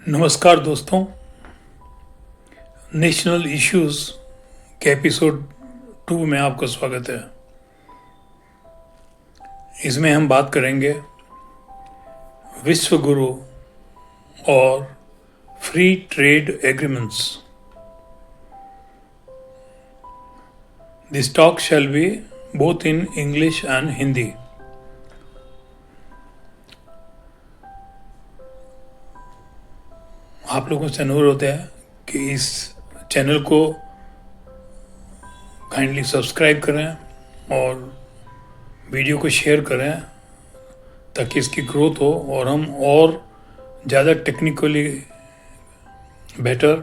नमस्कार दोस्तों, national issues के एपिसोड 2 में आपका स्वागत है। इसमें हम बात करेंगे विश्व गुरु और free trade agreements. This talk shall be both in English and Hindi. आप लोगों से अनुरोध होता है कि इस चैनल को काइंडली सब्सक्राइब करें और वीडियो को शेयर करें ताकि इसकी ग्रोथ हो और हम और ज़्यादा टेक्निकली बेटर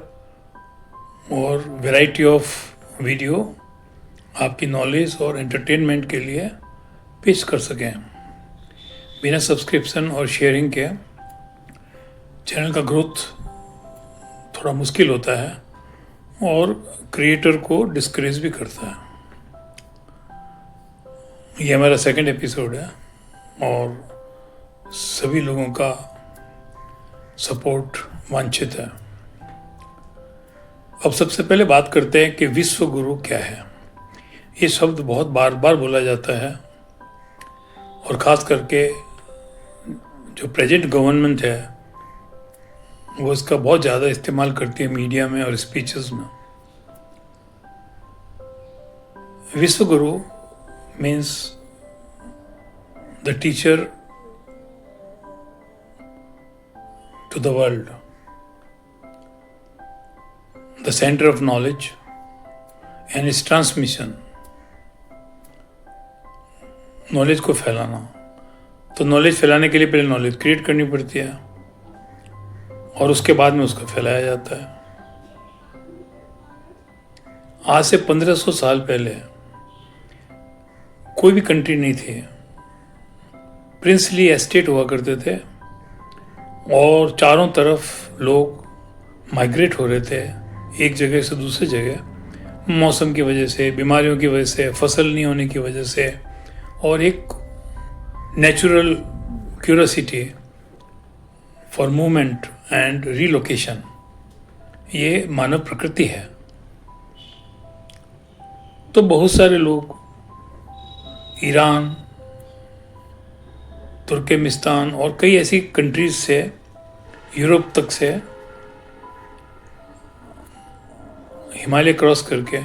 और वैरायटी ऑफ वीडियो आपकी नॉलेज और एंटरटेनमेंट के लिए पेश कर सकें। बिना सब्सक्रिप्शन और शेयरिंग के चैनल का ग्रोथ थोड़ा मुश्किल होता है और क्रिएटर को डिस्करेज भी करता है। ये हमारा सेकंड एपिसोड है और सभी लोगों का सपोर्ट वांछित है। अब सबसे पहले बात करते हैं कि विश्व गुरु क्या है। ये शब्द बहुत बार बार बोला जाता है और ख़ास करके जो प्रेजेंट गवर्नमेंट है वो इसका बहुत ज़्यादा इस्तेमाल करती है मीडिया में और स्पीचेस में। Vishwa guru means the teacher to the world, the centre of knowledge and its transmission. Knowledge को फैलाना, तो नॉलेज फैलाने के लिए पहले नॉलेज क्रिएट करनी पड़ती है और उसके बाद में उसको फैलाया जाता है। आज से 1500 साल पहले कोई भी कंट्री नहीं थी, प्रिंसली एस्टेट हुआ करते थे और चारों तरफ लोग माइग्रेट हो रहे थे एक जगह से दूसरी जगह, मौसम की वजह से, बीमारियों की वजह से, फसल नहीं होने की वजह से और एक natural curiosity for movement and relocation. ये मानव प्रकृति है। तो बहुत सारे लोग ईरान, तुर्कमेनिस्तान और कई ऐसी कंट्रीज से, यूरोप तक से हिमालय क्रॉस करके,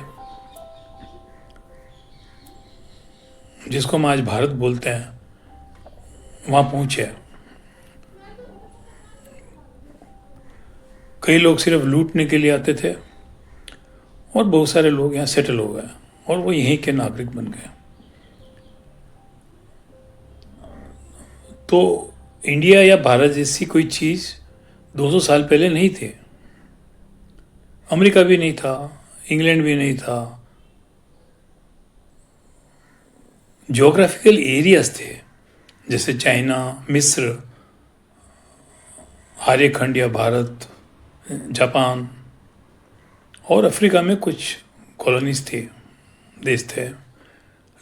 जिसको हम आज भारत बोलते हैं, वहाँ पहुँचे। कई लोग सिर्फ लूटने के लिए आते थे और बहुत सारे लोग यहाँ सेटल हो गए और वो यहीं के नागरिक बन गए। तो इंडिया या भारत जैसी कोई चीज़ 200 साल पहले नहीं थी। अमेरिका भी नहीं था, इंग्लैंड भी नहीं था। ज्योग्राफिकल एरियाज थे जैसे चाइना, मिस्र, आर्यखंड या भारत, जापान और अफ्रीका में कुछ कॉलोनीज थी, देश थे,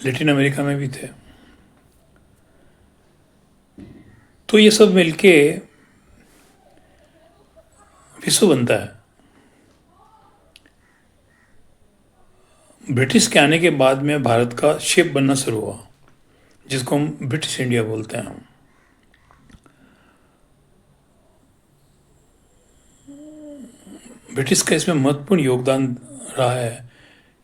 लैटिन अमेरिका में भी थे। तो ये सब मिलके विश्व बनता है। ब्रिटिश के आने के बाद में भारत का शेप बनना शुरू हुआ, जिसको हम ब्रिटिश इंडिया बोलते हैं। ब्रिटिश का इसमें महत्वपूर्ण योगदान रहा है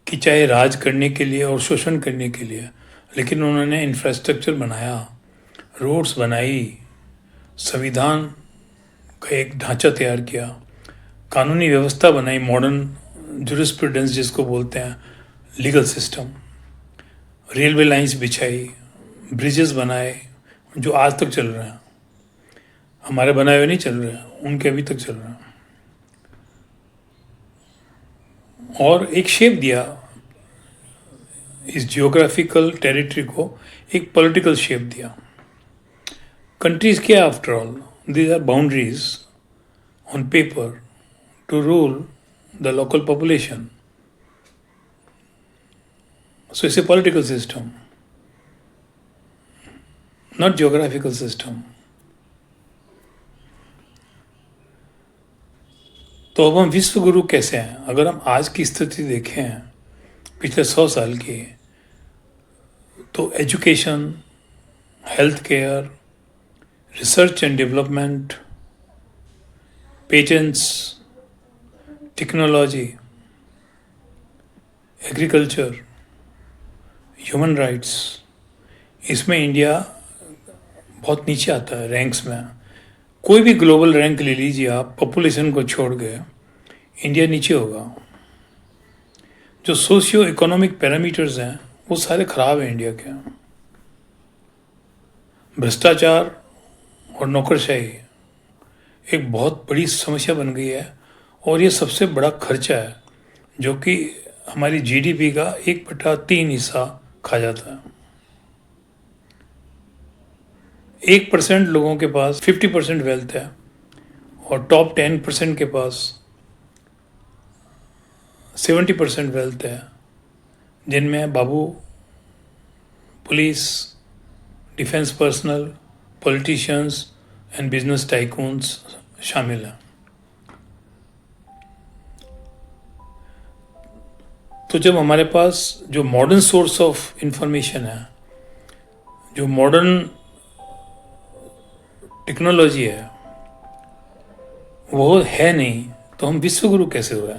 कि चाहे राज करने के लिए और शोषण करने के लिए, लेकिन उन्होंने इंफ्रास्ट्रक्चर बनाया, रोड्स बनाई, संविधान का एक ढांचा तैयार किया, कानूनी व्यवस्था बनाई, मॉडर्न जूरिस्प्रूडेंस जिसको बोलते हैं, लीगल सिस्टम, रेलवे लाइंस बिछाई, ब्रिजेस बनाए जो आज तक चल रहे हैं। हमारे बनाए हुए नहीं चल रहे हैं, उनके अभी तक चल रहे हैं। और एक शेप दिया इस जियोग्राफिकल टेरिटरी को, एक पॉलिटिकल शेप दिया। कंट्रीज क्या, after all these are boundaries on paper to rule the local population. So it's a political system, not geographical system. तो अब हम विश्व गुरु कैसे हैं? अगर हम आज की स्थिति देखें पिछले 100 साल की, तो education, health care, research and development, patents, technology, agriculture, human rights, इसमें इंडिया बहुत नीचे आता है रैंक्स में। कोई भी ग्लोबल रैंक ले लीजिए आप, पॉपुलेशन को छोड़ के इंडिया नीचे होगा। जो सोशियो इकोनॉमिक पैरामीटर्स हैं वो सारे खराब हैं इंडिया के। भ्रष्टाचार और नौकरशाही एक बहुत बड़ी समस्या बन गई है, और ये सबसे बड़ा खर्चा है जो कि हमारी जीडीपी का 1/3 हिस्सा खा जाता है। 1% लोगों के पास 50% वेल्थ है, और टॉप 10% के पास 70% वेल्थ है, जिनमें babu, police, defence personnel, politicians and business tycoons शामिल हैं। तो जब हमारे पास जो मॉडर्न सोर्स ऑफ इंफॉर्मेशन है, जो मॉडर्न टेक्नोलॉजी है, वो है नहीं, तो हम विश्व गुरु कैसे हुए?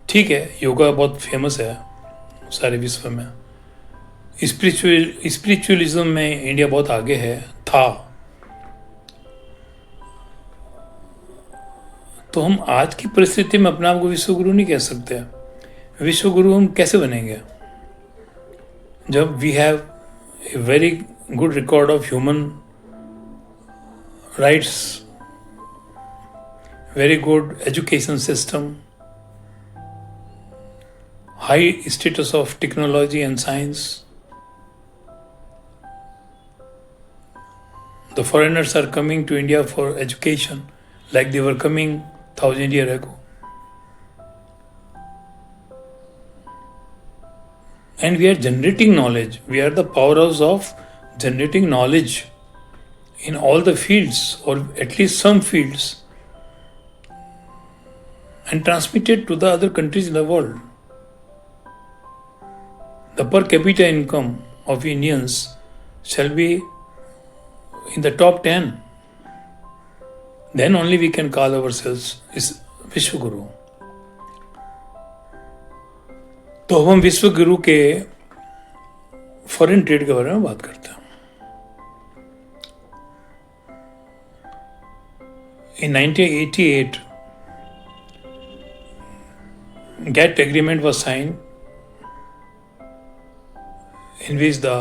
ठीक है, योगा बहुत फेमस है सारे विश्व में, स्पिरिचुअलिज्म में इंडिया बहुत आगे है, था। तो हम आज की परिस्थिति में अपने आप को विश्व गुरु नहीं कह सकते। विश्व गुरु हम कैसे बनेंगे जब we have a very good record of human rights, very good education system, high status of technology and science. The foreigners are coming to India for education like they were coming 1,000 years ago. And we are generating knowledge. We are the powerhouse of generating knowledge in all the fields, or at least some fields, and transmit it to the other countries in the world. The per capita income of Indians shall be in the top 10. Then only we can call ourselves is Vishwaguru. तो अब हम विश्व गुरु के foreign trade के बारे में बात करते हैं। In 1988, GATT agreement was signed, in which the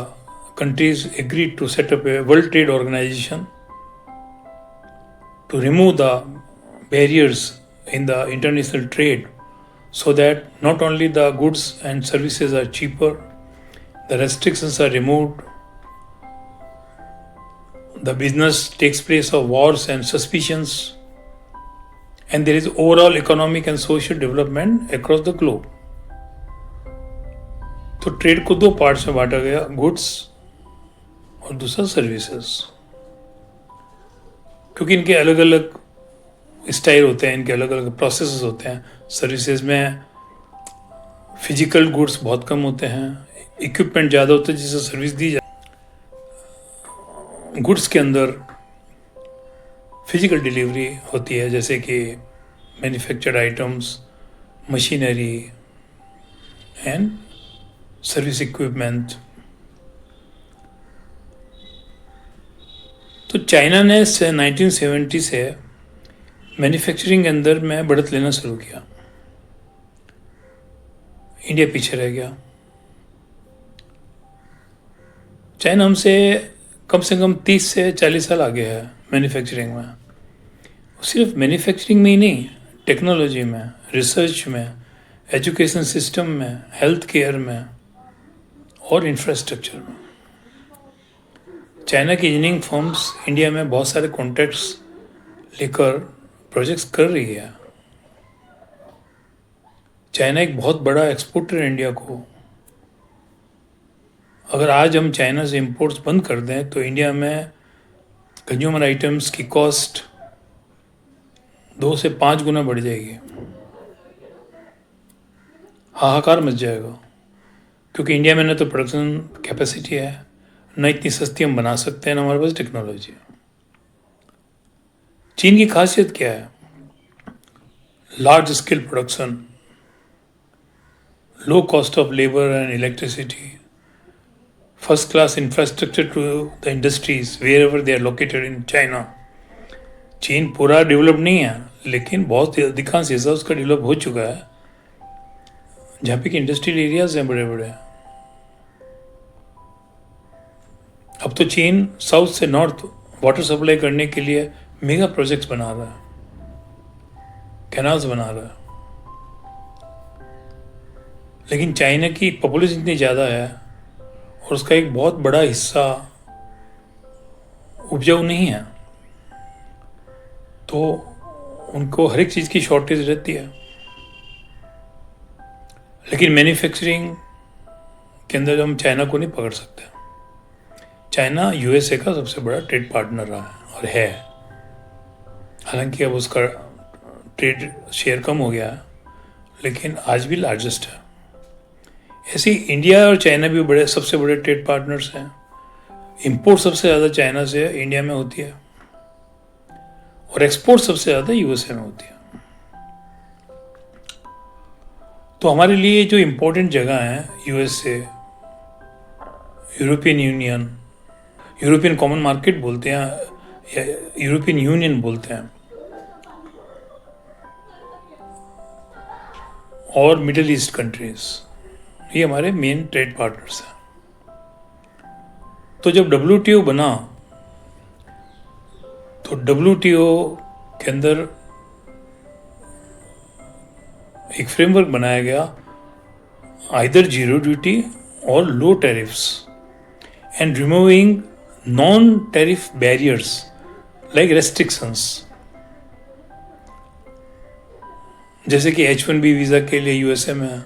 countries agreed to set up a World Trade Organization to remove the barriers in the international trade, so that not only the goods and services are cheaper, the restrictions are removed, the business takes place of wars and suspicions, and there is overall economic and social development across the globe. तो trade को 2 parts में बांटा गया, goods और दूसरा services, क्योंकि इनके अलग अलग स्टाइल होते हैं, इनके अलग अलग प्रोसेसेस होते हैं। सर्विसेज में फिजिकल गुड्स बहुत कम होते हैं, इक्विपमेंट ज़्यादा होते हैं जिससे सर्विस दी जाए। गुड्स के अंदर फिजिकल डिलीवरी होती है, जैसे कि manufactured items, machinery and service equipment. तो चाइना ने 1970 से मैन्युफैक्चरिंग के अंदर में बढ़त लेना शुरू किया, इंडिया पीछे रह गया। चाइना हमसे कम से कम 30 से 40 साल आगे है मैन्युफैक्चरिंग में। सिर्फ मैन्युफैक्चरिंग में ही नहीं, टेक्नोलॉजी में, रिसर्च में, एजुकेशन सिस्टम में, हेल्थ केयर में और इंफ्रास्ट्रक्चर में। चाइना की इंजीनियरिंग फर्म्स इंडिया में बहुत सारे कॉन्ट्रैक्ट्स लेकर प्रोजेक्ट्स कर रही है। चाइना एक बहुत बड़ा एक्सपोर्टर है इंडिया को। अगर आज हम चाइना से इंपोर्ट्स बंद कर दें तो इंडिया में कंज्यूमर आइटम्स की कॉस्ट 2 से 5 गुना बढ़ जाएगी, हाहाकार मच जाएगा। क्योंकि इंडिया में न तो प्रोडक्शन कैपेसिटी है, न इतनी सस्ती हम बना सकते हैं, न हमारे पास टेक्नोलॉजी है। चीन की खासियत क्या है? Large scale production, low cost of labour and electricity, first class infrastructure to the industries wherever they are located in China. चीन पूरा डेवलप नहीं है, लेकिन बहुत अधिकांश हिस्सा उसका डेवलप हो चुका है, जहाँ पे कि इंडस्ट्रियल एरियाज हैं बड़े बड़े। अब तो चीन साउथ से नॉर्थ वाटर सप्लाई करने के लिए मेगा प्रोजेक्ट्स बना रहा है, कैनाल्स बना रहा है। लेकिन चाइना की पॉपुलेशन इतनी ज़्यादा है और उसका एक बहुत बड़ा हिस्सा उपजाऊ नहीं है, तो उनको हर एक चीज़ की शॉर्टेज रहती है। लेकिन मैन्युफैक्चरिंग के अंदर हम चाइना को नहीं पकड़ सकते। चाइना यूएसए का सबसे बड़ा ट्रेड पार्टनर रहा है और है, हालांकि अब उसका ट्रेड शेयर कम हो गया है, लेकिन आज भी लार्जेस्ट है। ऐसे ही इंडिया और चाइना भी बड़े सबसे बड़े ट्रेड पार्टनर्स हैं। इंपोर्ट सबसे ज़्यादा चाइना से इंडिया में होती है और एक्सपोर्ट सबसे ज़्यादा यूएसए में होती है। तो हमारे लिए जो इम्पोर्टेंट जगह हैं, USA, European union, European common market बोलते हैं या यूरोपियन यूनियन बोलते हैं, और मिडिल ईस्ट कंट्रीज, ये हमारे मेन ट्रेड पार्टनर्स हैं। तो जब WTO बना तो WTO के अंदर एक फ्रेमवर्क बनाया गया, either zero duty or low tariffs and removing non tariff barriers like restrictions. जैसे कि H1B वीज़ा के लिए यूएसए में है,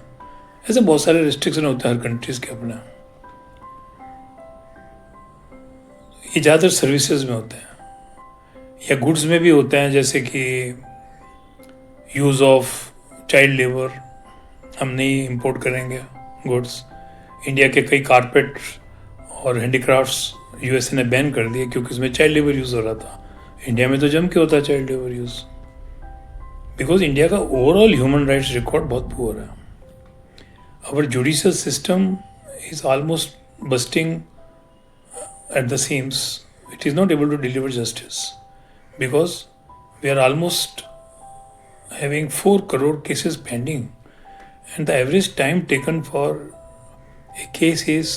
ऐसे बहुत सारे रेस्ट्रिक्शन होते हैं हर कंट्रीज के अपने। ये ज़्यादातर सर्विसेज में होते हैं या गुड्स में भी होते हैं, जैसे कि यूज़ ऑफ चाइल्ड लेबर, हम नहीं इंपोर्ट करेंगे गुड्स। इंडिया के कई कारपेट और हैंडीक्राफ्ट्स यूएसए ने बैन कर दिए क्योंकि उसमें चाइल्ड लेबर यूज़ हो रहा था। इंडिया में तो जम के होता है child labour use, because India का ओवरऑल ह्यूमन राइट्स रिकॉर्ड बहुत पुअर है। Our judicial system is almost busting at the seams. It is not able to deliver justice because we are almost having 4 crore cases pending, and the average time taken for a case is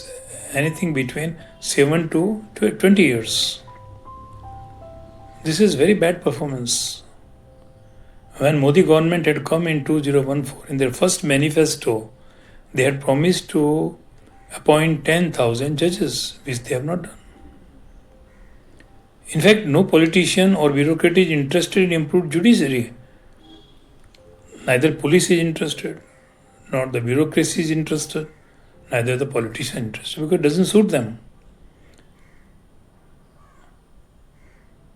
anything between 7 to 20 years. This is very bad performance. When Modi government had come in 2014 in their first manifesto, they had promised to appoint 10,000 judges, which they have not done. In fact, no politician or bureaucrat is interested in improved judiciary. Neither police is interested, nor the bureaucracy is interested, neither the politician is interested, because it doesn't suit them.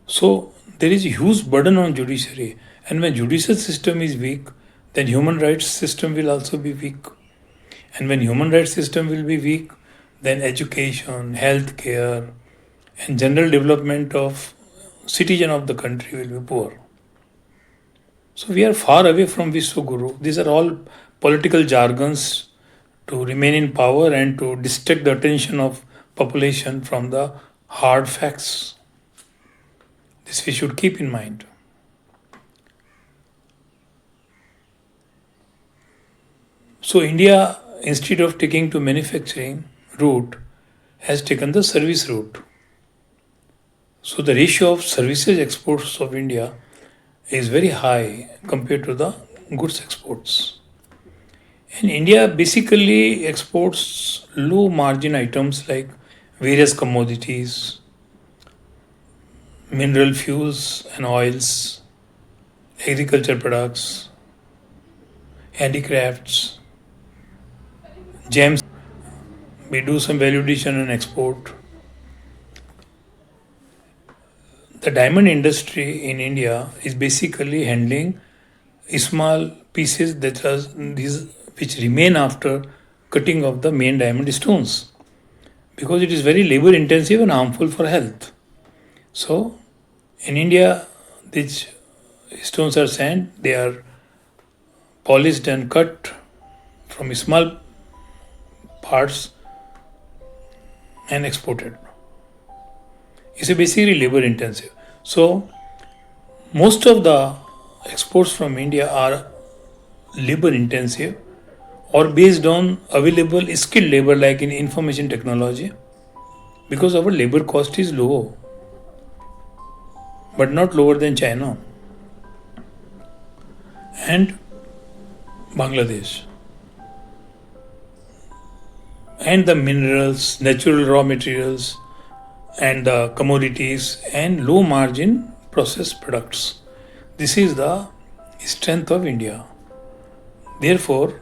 So there is a huge burden on judiciary, and when judicial system is weak, then human rights system will also be weak. And when human rights system will be weak, then education, healthcare, and general development of citizen of the country will be poor. So we are far away from Vishwaguru. These are all political jargons to remain in power and to distract the attention of population from the hard facts. This we should keep in mind. So India, instead of taking to manufacturing route, has taken the service route. So the ratio of services exports of India is very high compared to the goods exports. And India basically exports low margin items like various commodities, mineral fuels and oils, agriculture products, handicrafts, gems. We do some value addition and export. the diamond industry in India is basically handling small pieces that are these which remain after cutting of the main diamond stones, because it is very labor intensive and harmful for health. So in India, these stones are sent, they are polished and cut from small parts and exported. It's a basically labor intensive. So most of the exports from India are labor intensive or based on available skilled labor like in information technology, because our labor cost is low but not lower than China and Bangladesh. And the minerals, natural raw materials, and the commodities and low margin processed products. This is the strength of India. Therefore,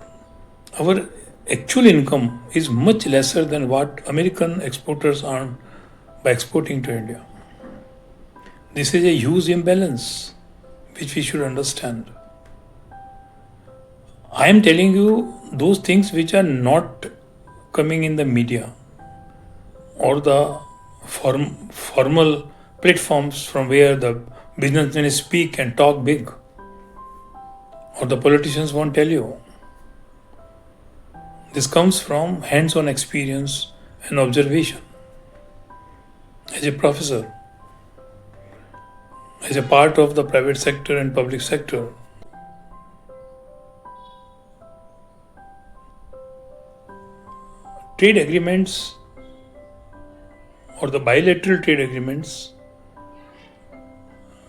our actual income is much lesser than what American exporters earn by exporting to India. This is a huge imbalance which we should understand. I am telling you those things which are not coming in the media or the formal platforms from where the businessmen speak and talk big, or the politicians won't tell you. This comes from hands-on experience and observation. As a professor, as a part of the private sector and public sector, trade agreements or the bilateral trade agreements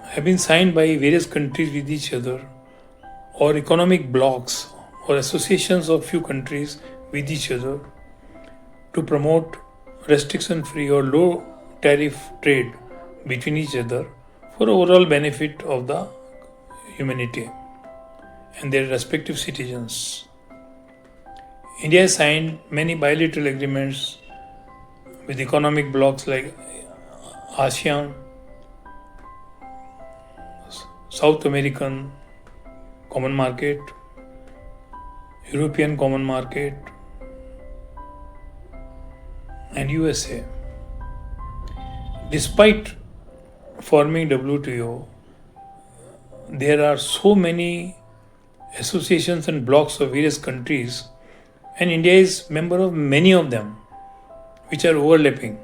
have been signed by various countries with each other, or economic blocs or associations of few countries with each other to promote restriction free or low tariff trade between each other for overall benefit of the humanity and their respective citizens. India has signed many bilateral agreements with economic blocs like ASEAN, South American Common Market, European Common Market, and USA. Despite forming WTO, there are so many associations and blocs of various countries, and India is member of many of them, which are overlapping.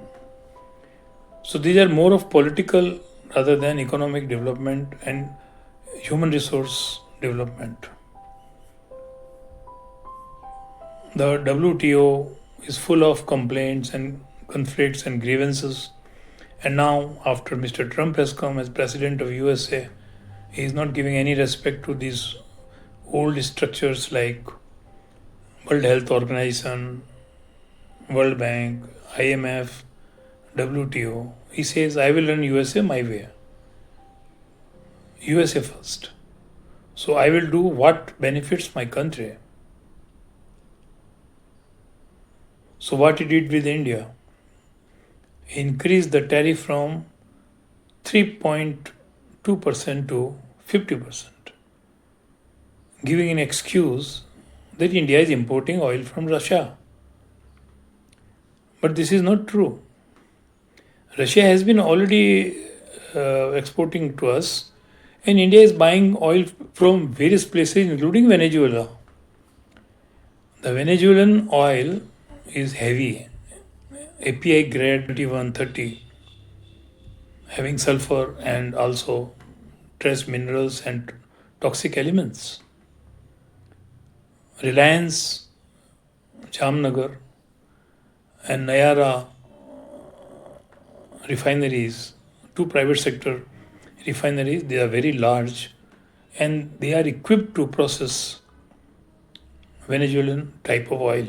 So these are more of political rather than economic development and human resource development. The WTO is full of complaints and conflicts and grievances. And now, after Mr. Trump has come as president of USA, he is not giving any respect to these old structures like World Health Organization, World Bank, IMF, WTO. He says, I will run USA my way. USA first. So I will do what benefits my country. So what he did with India? He increased the tariff from 3.2% to 50%, giving an excuse that India is importing oil from Russia. But this is not true. Russia has been already exporting to us, and India is buying oil from various places, including Venezuela. The Venezuelan oil is heavy, API grade 2130, having sulfur and also trace minerals and toxic elements. Reliance, Jamnagar, and Nayara refineries, two private sector refineries, they are very large and they are equipped to process Venezuelan type of oil.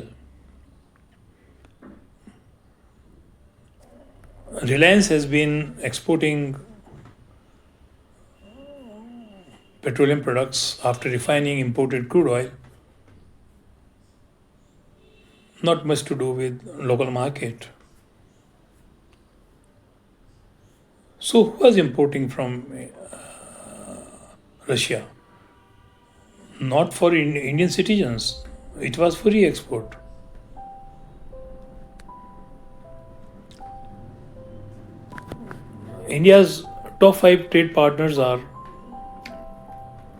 Reliance has been exporting petroleum products after refining imported crude oil. Not much to do with local market. So who was importing from Russia? Not for Indian citizens. It was for re-export. India's top 5 trade partners are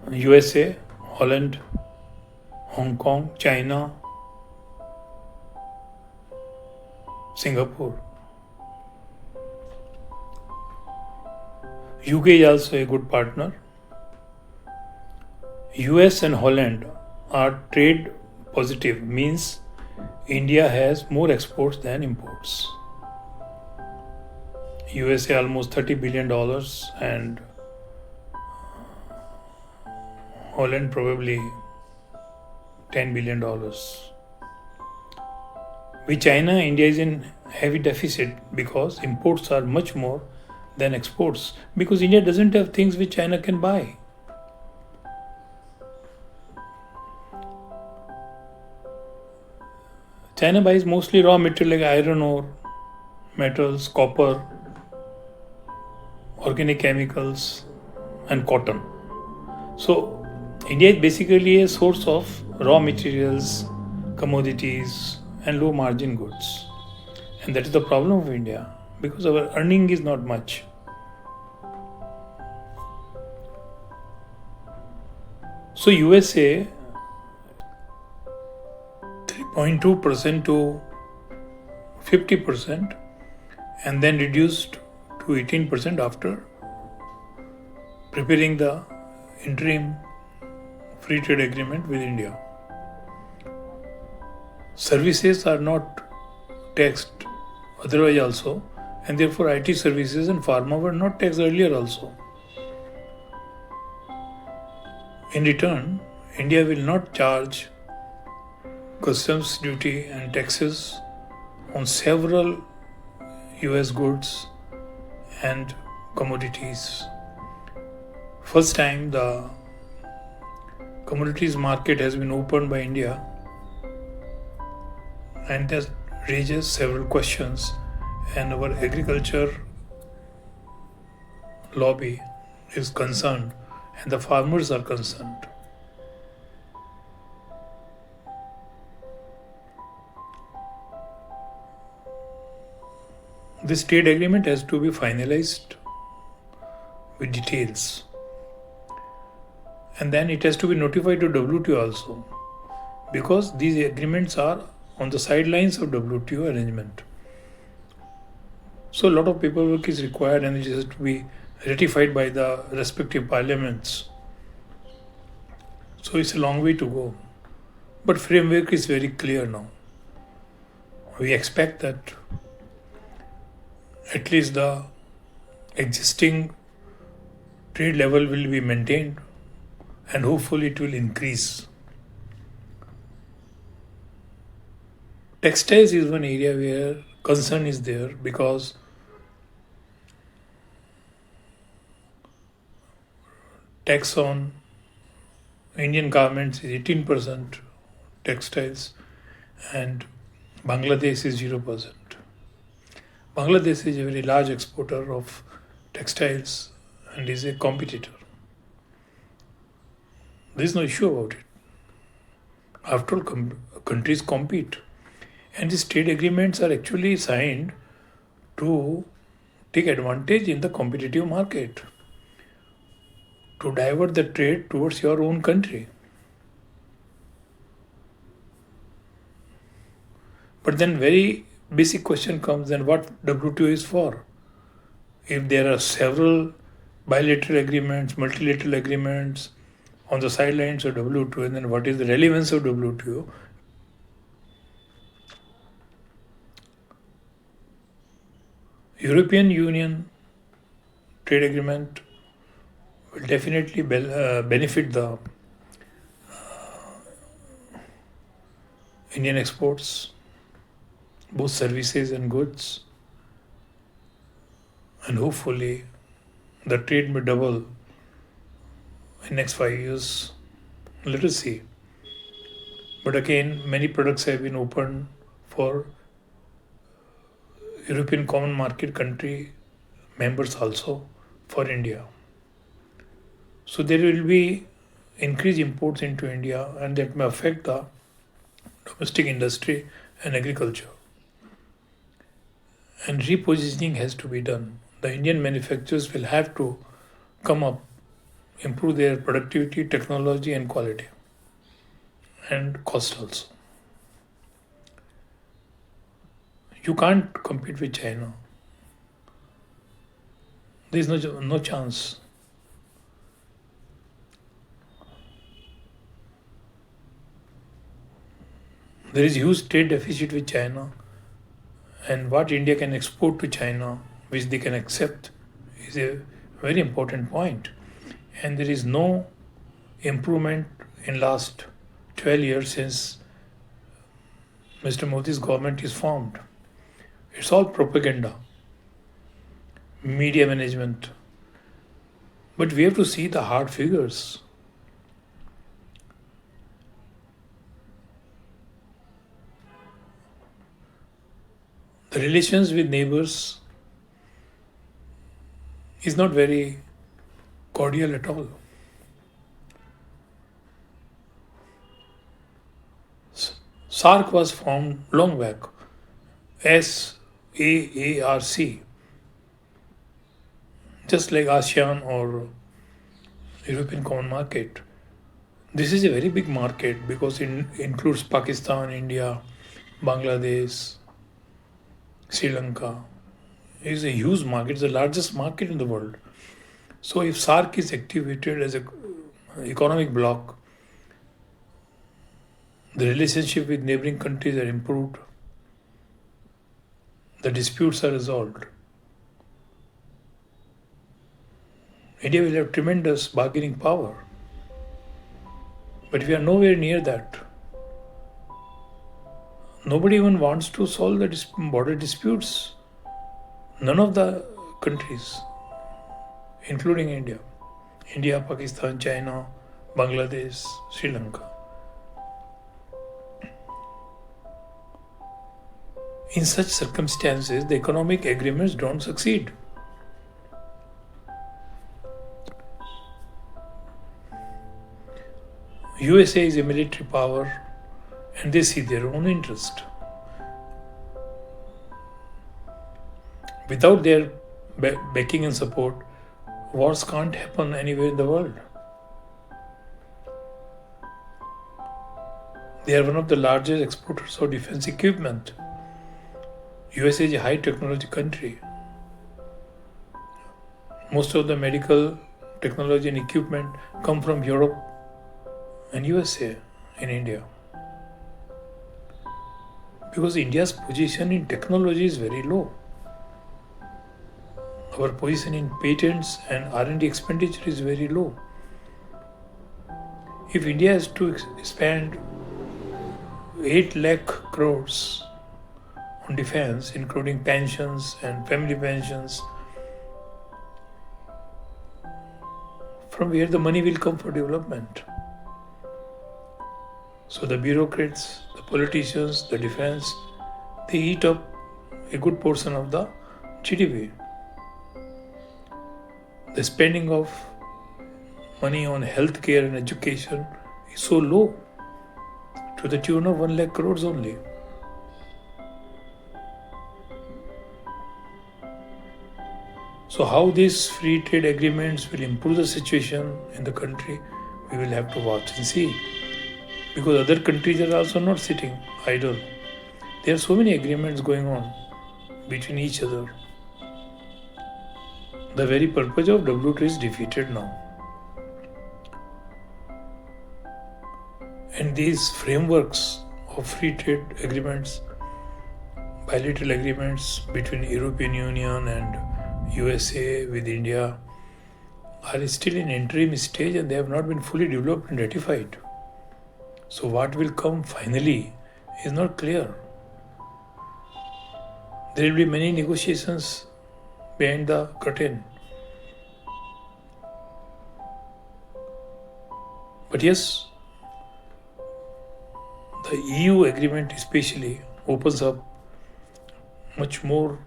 USA, Holland, Hong Kong, China, Singapore. UK is also a good partner. US and Holland are trade positive, means India has more exports than imports. USA almost $30 billion and Holland probably $10 billion. With China, India is in heavy deficit because imports are much more than exports, because India doesn't have things which China can buy. China buys mostly raw material like iron ore, metals, copper, organic chemicals, and cotton. So, India is basically a source of raw materials, commodities, and low margin goods. And that is the problem of India, because our earning is not much. So, USA 3.2% to 50% and then reduced to 18% after preparing the interim free trade agreement with India. Services are not taxed otherwise also, and therefore IT services and pharma were not taxed earlier also. In return, India will not charge customs duty and taxes on several US goods and commodities. First time the commodities market has been opened by India, and that raises several questions, and our agriculture lobby is concerned and the farmers are concerned. This trade agreement has to be finalized with details, and then it has to be notified to WTO also, because these agreements are on the sidelines of WTO arrangement. So a lot of paperwork is required and it has to be ratified by the respective parliaments. So it's a long way to go. But framework is very clear now. We expect that at least the existing trade level will be maintained and hopefully it will increase. Textiles is one area where concern is there, because tax on Indian garments is 18%, textiles, and Bangladesh is 0%. Bangladesh is a very large exporter of textiles and is a competitor. There is no issue about it. After all, countries compete. And these trade agreements are actually signed to take advantage in the competitive market, to divert the trade towards your own country. But then very basic question comes, then what WTO is for? If there are several bilateral agreements, multilateral agreements on the sidelines of WTO, then what is the relevance of WTO? European Union trade agreement will definitely benefit the Indian exports, both services and goods, and hopefully the trade may double in next 5 years. Let us see. But again, many products have been opened for European Common Market country members also for India. So there will be increased imports into India, and that may affect the domestic industry and agriculture. And repositioning has to be done. The Indian manufacturers will have to come up, improve their productivity, technology, and quality, and cost also. You can't compete with China. There is no chance. There is huge trade deficit with China, and what India can export to China, which they can accept, is a very important point. And there is no improvement in last 12 years since Mr. Modi's government is formed. It's all propaganda, media management. But we have to see the hard figures. The relations with neighbors is not very cordial at all. SAARC was formed long back. SAARC. Just like ASEAN or European Common Market. This is a very big market because it includes Pakistan, India, Bangladesh, Sri Lanka. It is a huge market, it's the largest market in the world. So if SAARC is activated as an economic bloc, the relationship with neighboring countries are improved, the disputes are resolved. India will have tremendous bargaining power. But we are nowhere near that. Nobody even wants to solve the border disputes. None of the countries, including India, Pakistan, China, Bangladesh, Sri Lanka. In such circumstances, the economic agreements don't succeed. USA is a military power and they see their own interest. Without their backing and support, wars can't happen anywhere in the world. They are one of the largest exporters of defense equipment. USA is a high technology country. Most of the medical technology and equipment come from Europe and USA in India. Because India's position in technology is very low. Our position in patents and R&D expenditure is very low. If India has to spend 8 lakh crores on defense, including pensions and family pensions, from where the money will come for development? So the bureaucrats, the politicians, the defense, they eat up a good portion of the GDP. The spending of money on healthcare and education is so low, to the tune of 1 lakh crores only. So how these free trade agreements will improve the situation in the country, we will have to watch and see. Because other countries are also not sitting idle. There are so many agreements going on between each other. The very purpose of WTO is defeated now. And these frameworks of free trade agreements, bilateral agreements between European Union and USA with India are still in interim stage and they have not been fully developed and ratified. So what will come finally is not clear. There will be many negotiations behind the curtain. But yes, the EU agreement especially opens up much more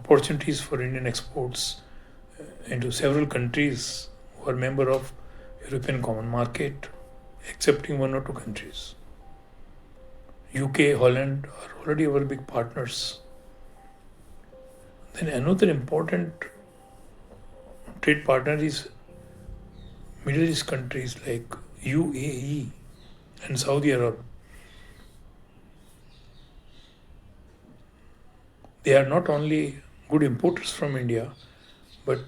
opportunities for Indian exports into several countries who are member of European Common Market, excepting one or two countries. UK, Holland are already our big partners. Then another important trade partner is Middle East countries like UAE and Saudi Arab. They are not only good importers from India, but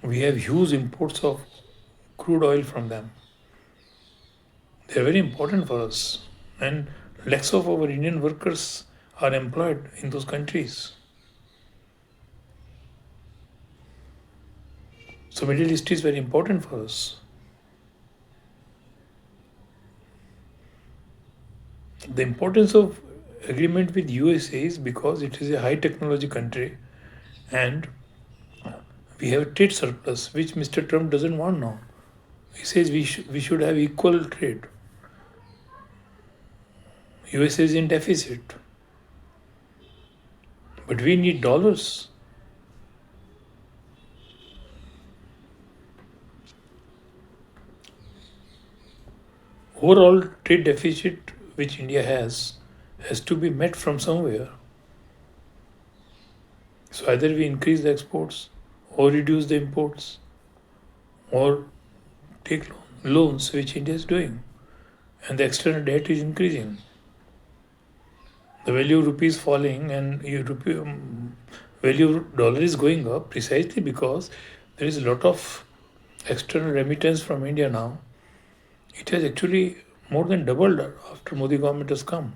we have huge imports of crude oil from them. They are very important for us, and lakhs of our Indian workers are employed in those countries. So Middle East is very important for us. The importance of agreement with USA is because it is a high technology country and we have a trade surplus, which Mr. Trump doesn't want now. He says we should have equal trade. USA is in deficit. But we need dollars. Overall trade deficit which India has to be met from somewhere. So either we increase the exports or reduce the imports or take loans which India is doing, and the external debt is increasing. The value of rupee is falling and value of dollar is going up precisely because there is a lot of external remittance from India now. It has actually more than doubled after Modi government has come.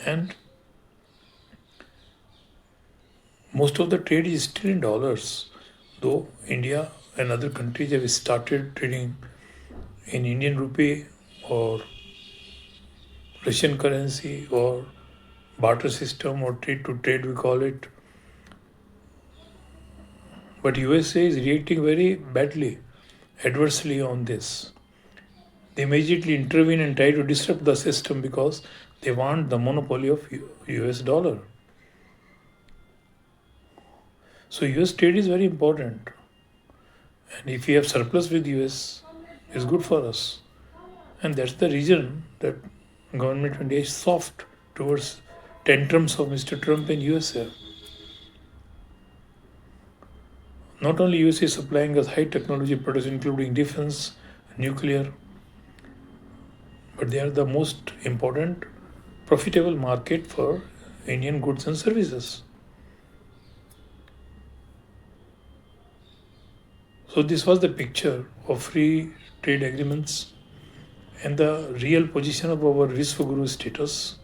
And most of the trade is still in dollars, though India and other countries have started trading in Indian rupee or Russian currency or barter system or trade to trade we call it. But USA is reacting very badly, adversely on this. They immediately intervene and try to disrupt the system because they want the monopoly of US dollar. So US trade is very important. And if we have surplus with US, it's good for us. And that's the reason that government of India is soft towards tantrums of Mr. Trump and USA. Not only USA is supplying us high technology products including defense, nuclear, but they are the most important profitable market for Indian goods and services. So this was the picture of free trade agreements and the real position of our Vishwaguru status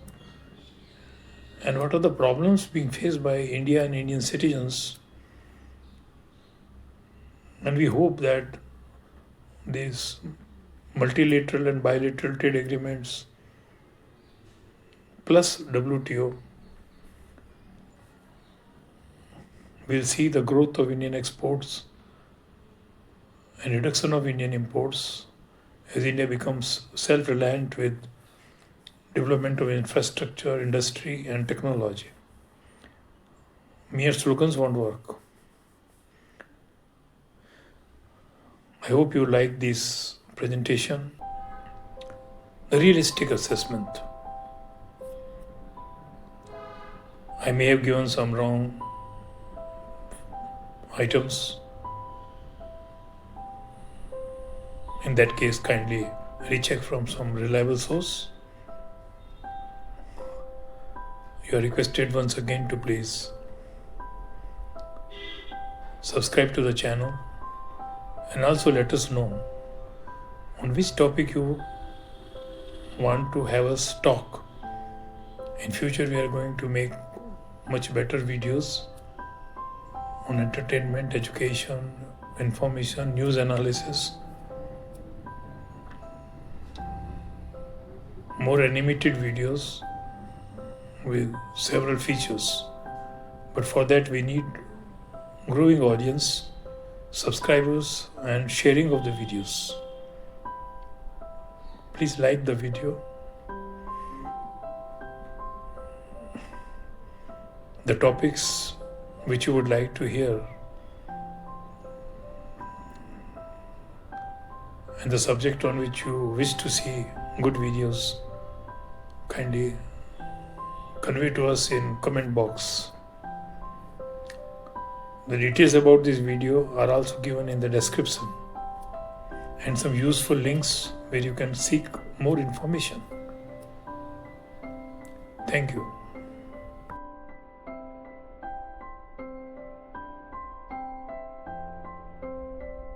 and what are the problems being faced by India and Indian citizens. And we hope that these multilateral and bilateral trade agreements plus WTO will see the growth of Indian exports and reduction of Indian imports as India becomes self-reliant with development of infrastructure, industry and technology. Mere slogans won't work. I hope you like this presentation. A realistic assessment. I may have given some wrong items. In that case, kindly recheck from some reliable source. You are requested once again to please subscribe to the channel and also let us know on which topic you want to have us talk. In future, we are going to make much better videos on entertainment, education, information, news analysis, more animated videos with several features. But for that we need growing audience, subscribers and sharing of the videos. Please like the video. the topics which you would like to hear and the subject on which you wish to see good videos. Kindly convey to us in comment box. The details about this video are also given in the description and some useful links where you can seek more information. Thank you.